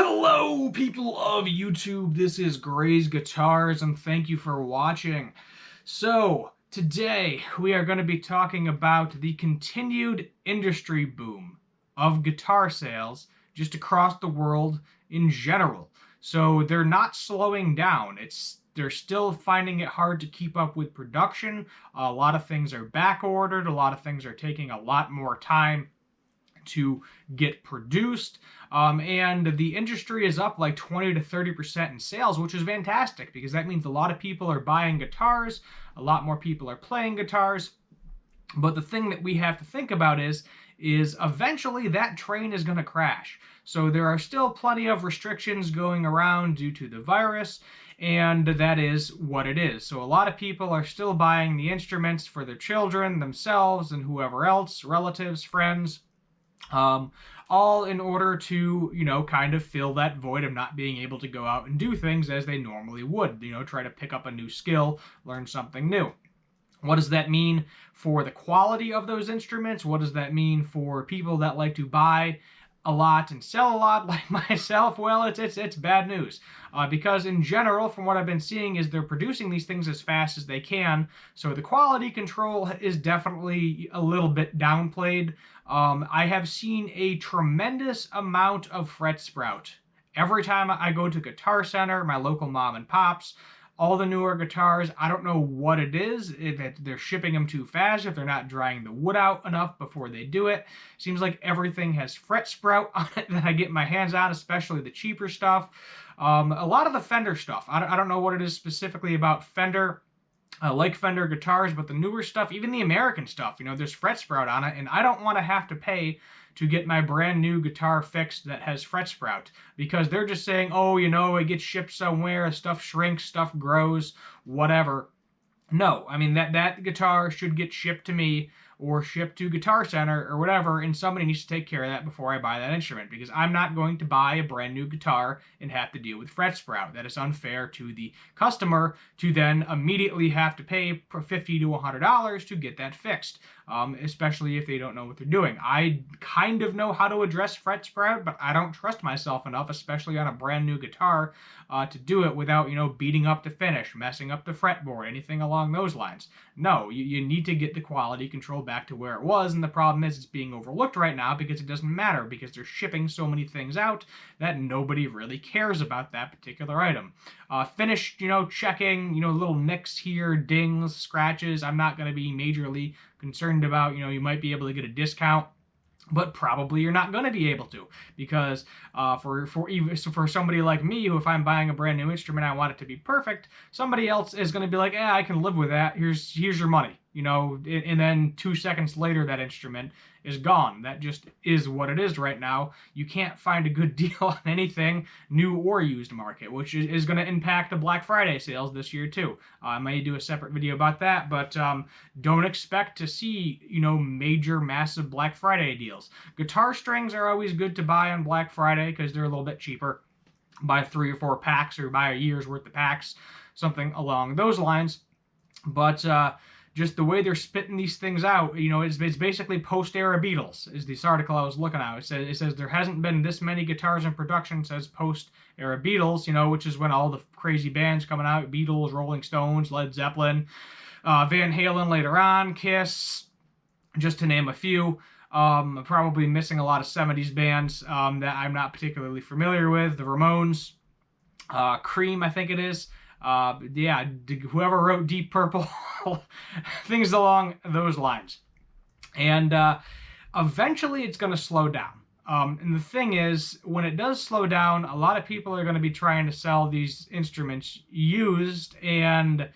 Hello, people of YouTube. This is Gray's Guitars, and thank you for watching. So, today we are going to be talking about the continued industry boom of guitar sales just across the world in general. So, they're not slowing down. They're still finding it hard to keep up with production. A lot of things are back ordered, a lot of things are taking a lot more time to get produced. And the industry is up like 20 to 30% in sales, which is fantastic because that means a lot of people are buying guitars, a lot more people are playing guitars. But the thing that we have to think about is eventually that train is going to crash. So there are still plenty of restrictions going around due to the virus, and that is what it is. So a lot of people are still buying the instruments for their children, themselves, and whoever else, relatives, friends, all in order to, kind of fill that void of not being able to go out and do things as they normally would, try to pick up a new skill, learn something new. What does that mean for the quality of those instruments? What does that mean for people that like to buy a lot and sell a lot like myself? Well, it's bad news because in general, from what I've been seeing, is they're producing these things as fast as they can. So the quality control is definitely a little bit downplayed. I have seen a tremendous amount of fret sprout every time I go to Guitar Center, my local mom and pops. All the newer guitars, I don't know what it is, if they're shipping them too fast, if they're not drying the wood out enough before they do it. Seems like everything has fret sprout on it that I get my hands on, especially the cheaper stuff. A lot of the Fender stuff, I don't know what it is specifically about Fender. I like Fender guitars, but the newer stuff, even the American stuff, there's fret sprout on it, and I don't want to have to pay to get my brand new guitar fixed that has fret sprout because they're just saying, oh, it gets shipped somewhere, stuff shrinks, stuff grows, whatever. No, I mean that guitar should get shipped to me or shipped to Guitar Center or whatever, and somebody needs to take care of that before I buy that instrument because I'm not going to buy a brand new guitar and have to deal with fret sprout. That is unfair to the customer to then immediately have to pay $50 to $100 to get that fixed, especially if they don't know what they're doing. I kind of know how to address fret sprout, but I don't trust myself enough, especially on a brand new guitar, to do it without, beating up the finish, messing up the fretboard, anything along those lines. No, you need to get the quality control back to where it was, and the problem is it's being overlooked right now because it doesn't matter because they're shipping so many things out that nobody really cares about that particular item. Finish, checking, little nicks here, dings, scratches. I'm not going to be majorly concerned about, you might be able to get a discount, but probably you're not going to be able to because for somebody like me, who if I'm buying a brand new instrument, I want it to be perfect. Somebody else is going to be like, I can live with that. Here's your money, and then 2 seconds later, that instrument is gone. That just is what it is right now. You can't find a good deal on anything, new or used market, which is going to impact the Black Friday sales this year too. I may do a separate video about that, but don't expect to see, major, massive Black Friday deals. Guitar strings are always good to buy on Black Friday because they're a little bit cheaper. Buy 3 or 4 packs or buy a year's worth of packs, something along those lines. But just the way they're spitting these things out, it's basically post-era Beatles, is this article I was looking at. It says there hasn't been this many guitars in production since post-era Beatles, which is when all the crazy bands coming out, Beatles, Rolling Stones, Led Zeppelin, Van Halen later on, Kiss, just to name a few. Probably missing a lot of 70s bands that I'm not particularly familiar with. The Ramones, Cream, I think it is. Whoever wrote Deep Purple, things along those lines. And eventually it's going to slow down. And the thing is, when it does slow down, a lot of people are going to be trying to sell these instruments used, and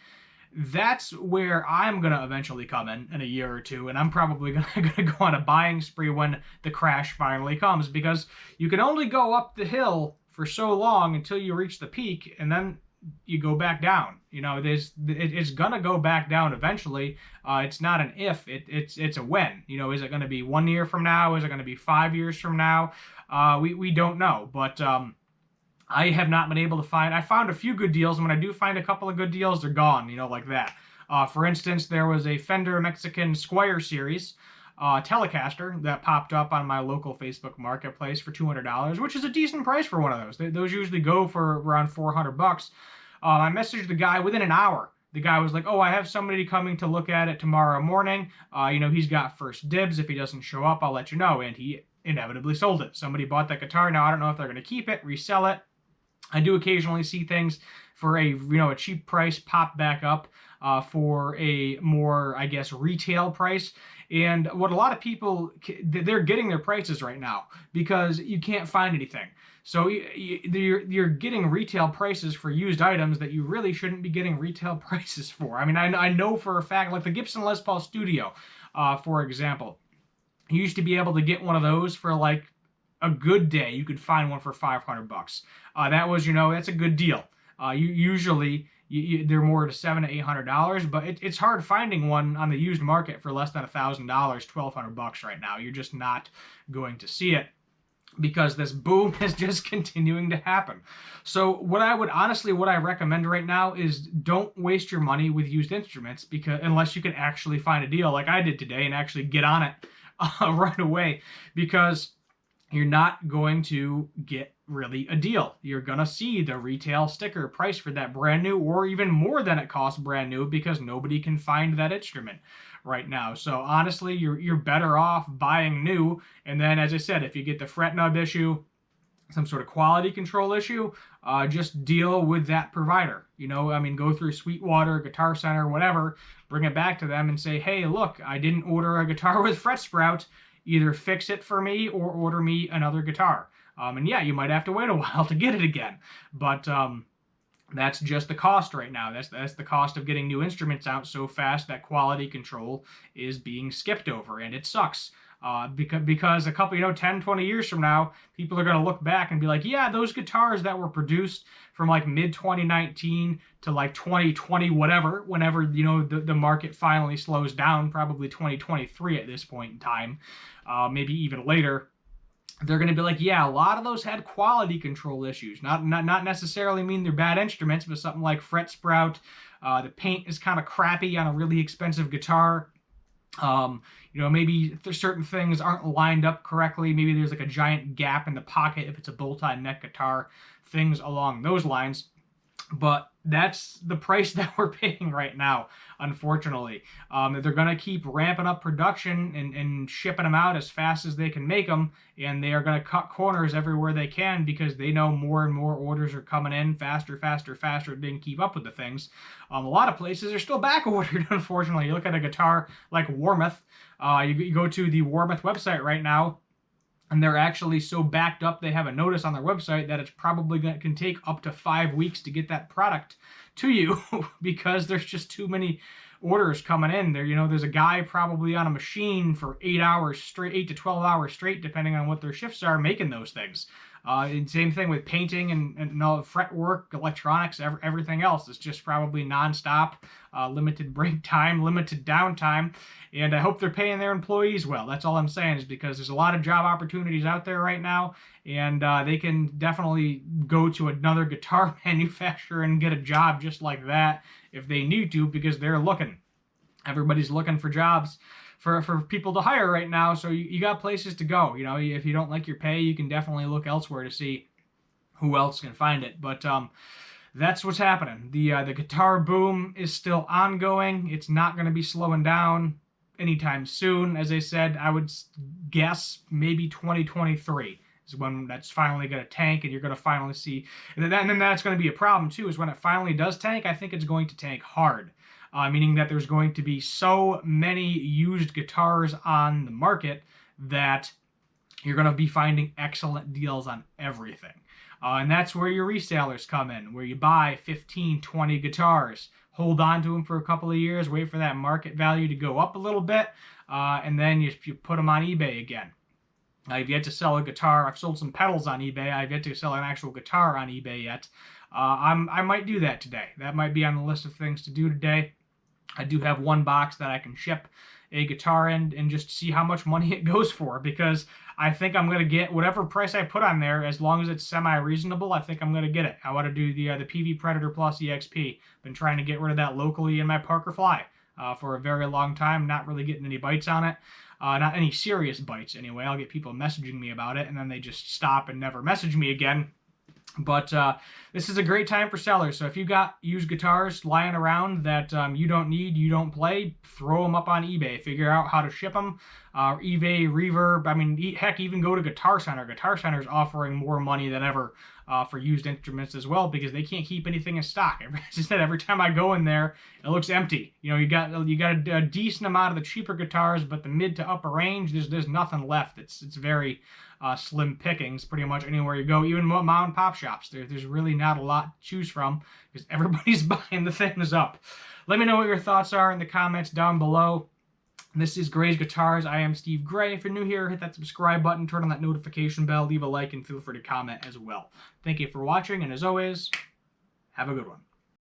that's where I'm going to eventually come in a year or two, and I'm probably going to go on a buying spree when the crash finally comes, because you can only go up the hill for so long until you reach the peak, and then you go back down. It's gonna go back down eventually. It's not an if, it's a when. Is it gonna be 1 year from now? Is it gonna be 5 years from now? We don't know, but I have not been able to find. I found a few good deals, and when I do find a couple of good deals, they're gone. Like that. For instance, there was a Fender Mexican Squire series Telecaster that popped up on my local Facebook Marketplace for $200, which is a decent price for one of those. Those usually go for around $400. I messaged the guy within an hour. The guy was like, "Oh, I have somebody coming to look at it tomorrow morning. He's got first dibs. If he doesn't show up, I'll let you know." And he inevitably sold it. Somebody bought that guitar. Now I don't know if they're going to keep it, resell it. I do occasionally see things for a cheap price pop back up for a more, I guess, retail price. And what a lot of people, they're getting their prices right now because you can't find anything. So you're getting retail prices for used items that you really shouldn't be getting retail prices for. I mean, I know for a fact, like the Gibson Les Paul Studio, for example, you used to be able to get one of those for like a good day. You could find one for $500. That was, that's a good deal. Usually they're more to $700 to $800, but it's hard finding one on the used market for less than $1,000, $1,200 right now. You're just not going to see it, because this boom is just continuing to happen. So what I recommend right now is don't waste your money with used instruments, because unless you can actually find a deal like I did today and actually get on it right away, because you're not going to get really a deal. You're going to see the retail sticker price for that brand new, or even more than it costs brand new, because nobody can find that instrument right now. So honestly, you're better off buying new. And then, as I said, if you get the fret nub issue, some sort of quality control issue, just deal with that provider. Go through Sweetwater, Guitar Center, whatever, bring it back to them and say, "Hey, look, I didn't order a guitar with fret sprout. Either fix it for me or order me another guitar." And yeah, you might have to wait a while to get it again, but that's just the cost right now. That's the cost of getting new instruments out so fast that quality control is being skipped over, and it sucks. Because a couple, 10, 20 years from now, people are going to look back and be like, "Yeah, those guitars that were produced from like mid 2019 to like 2020, whenever, the market finally slows down, probably 2023 at this point in time, maybe even later, they're going to be like, yeah, a lot of those had quality control issues. Not necessarily mean they're bad instruments, but something like fret sprout, the paint is kind of crappy on a really expensive guitar. Maybe certain things aren't lined up correctly. Maybe there's like a giant gap in the pocket if it's a bolt-on neck guitar, things along those lines." But that's the price that we're paying right now, unfortunately. They're going to keep ramping up production and shipping them out as fast as they can make them, and they are going to cut corners everywhere they can, because they know more and more orders are coming in faster. They can keep up with the things. A lot of places are still back ordered, unfortunately. You look at a guitar like Warmoth, you go to the Warmoth website right now, and they're actually so backed up, they have a notice on their website that it's probably can take up to 5 weeks to get that product to you because there's just too many orders coming in. There's a guy probably on a machine for 8 hours straight, 8 to 12 hours straight, depending on what their shifts are, making those things. And same thing with painting and all the fret work, electronics, everything else. It's just probably nonstop, limited break time, limited downtime. And I hope they're paying their employees well. That's all I'm saying, is because there's a lot of job opportunities out there right now, and they can definitely go to another guitar manufacturer and get a job just like that if they need to, because they're looking. Everybody's looking for jobs for people to hire right now, so you got places to go. If you don't like your pay, you can definitely look elsewhere to see who else can find it. But that's what's happening. The guitar boom is still ongoing. It's not going to be slowing down anytime soon. As I said, I would guess maybe 2023 is when that's finally going to tank, and you're going to finally see. And then that's going to be a problem too, is when it finally does tank, I think it's going to tank hard. Meaning that there's going to be so many used guitars on the market that you're going to be finding excellent deals on everything. And that's where your resellers come in, where you buy 15, 20 guitars, hold on to them for a couple of years, wait for that market value to go up a little bit, and then you put them on eBay again. I've yet to sell a guitar. I've sold some pedals on eBay. I've yet to sell an actual guitar on eBay yet. I might do that today. That might be on the list of things to do today. I do have one box that I can ship a guitar in and just see how much money it goes for, because I think I'm going to get whatever price I put on there, as long as it's semi-reasonable. I think I'm going to get it. I want to do the Peavey Predator Plus EXP. Been trying to get rid of that locally in my Parker Fly for a very long time, not really getting any bites on it. Not any serious bites anyway. I'll get people messaging me about it, and then they just stop and never message me again. But this is a great time for sellers. So if you got used guitars lying around that you don't need, you don't play, throw them up on eBay. Figure out how to ship them. eBay, Reverb, I mean, heck, even go to Guitar Center. Guitar Center is offering more money than ever for used instruments as well, because they can't keep anything in stock. As I said, every time I go in there, it looks empty. You know, you got a decent amount of the cheaper guitars, but the mid to upper range, there's nothing left. It's very slim pickings pretty much anywhere you go, even mom and pop shops. There's really not a lot to choose from because everybody's buying the things up. Let me know what your thoughts are in the comments down below. This is Gray's Guitars. I am Steve Gray. If you're new here, hit that subscribe button, turn on that notification bell, leave a like, and feel free to comment as well. Thank you for watching, and as always, have a good one.